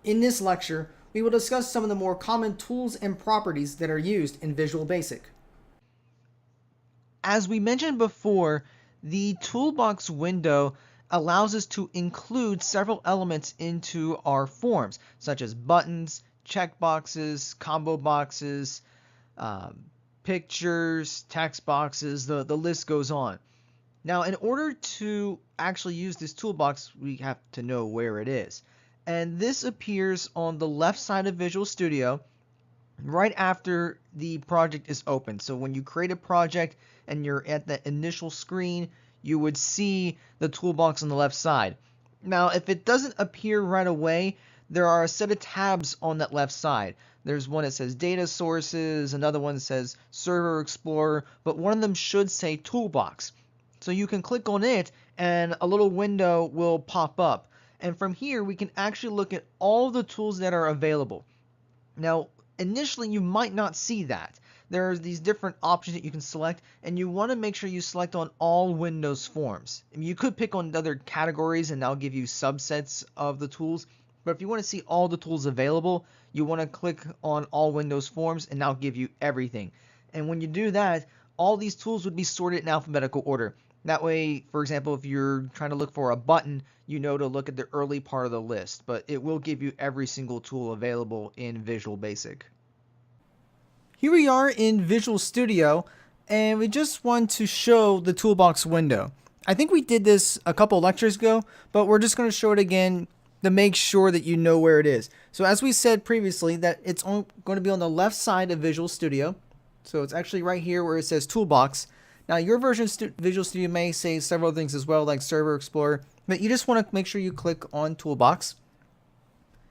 In this lecture, we will discuss some of the more common tools and properties that are used in Visual Basic. As we mentioned before, the toolbox window allows us to include several elements into our forms, such as buttons, checkboxes, combo boxes, pictures, text boxes, the list goes on. Now, in order to actually use this toolbox, we have to know where it is. And this appears on the left side of Visual Studio right after the project is open. So when you create a project and you're at the initial screen, you would see the toolbox on the left side. Now, if it doesn't appear right away, there are a set of tabs on that left side. There's one that says Data Sources, another one that says Server Explorer, but one of them should say Toolbox. So you can click on it and a little window will pop up. And from here, we can actually look at all the tools that are available. Now, initially, you might not see that. There's these different options that you can select, and you want to make sure you select on all Windows forms. I mean, you could pick on other categories and that'll give you subsets of the tools, but if you want to see all the tools available, you want to click on all Windows forms and that'll give you everything. And when you do that, all these tools would be sorted in alphabetical order. That way, for example, if you're trying to look for a button, you know to look at the early part of the list, but it will give you every single tool available in Visual Basic. Here we are in Visual Studio, and we just want to show the toolbox window. I think we did this a couple lectures ago, but we're just going to show it again to make sure that you know where it is. So as we said previously, that it's going to be on the left side of Visual Studio. So it's actually right here where it says Toolbox. Now your version of Visual Studio may say several things as well, like Server Explorer, but you just want to make sure you click on Toolbox.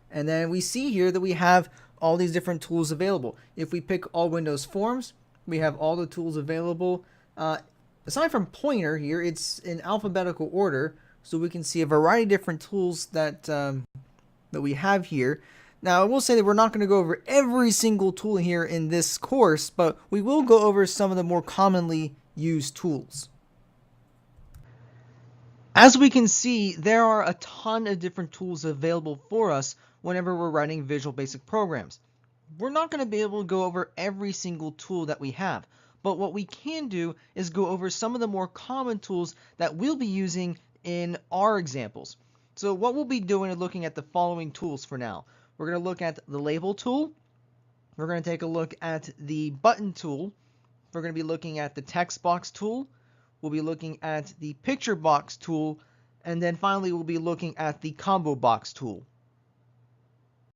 And then we see here that we have all these different tools available. If we pick all Windows forms, we have all the tools available. Aside from pointer here, it's in alphabetical order, so we can see a variety of different tools that that we have here. Now, I will say that we're not going to go over every single tool here in this course, but we will go over some of the more commonly used tools. As we can see, there are a ton of different tools available for us whenever we're writing Visual Basic programs. We're not going to be able to go over every single tool that we have, but what we can do is go over some of the more common tools that we'll be using in our examples. So what we'll be doing is looking at the following tools for now. We're going to look at the label tool. We're going to take a look at the button tool. We're going to be looking at the text box tool. We'll be looking at the picture box tool. And then finally, we'll be looking at the combo box tool.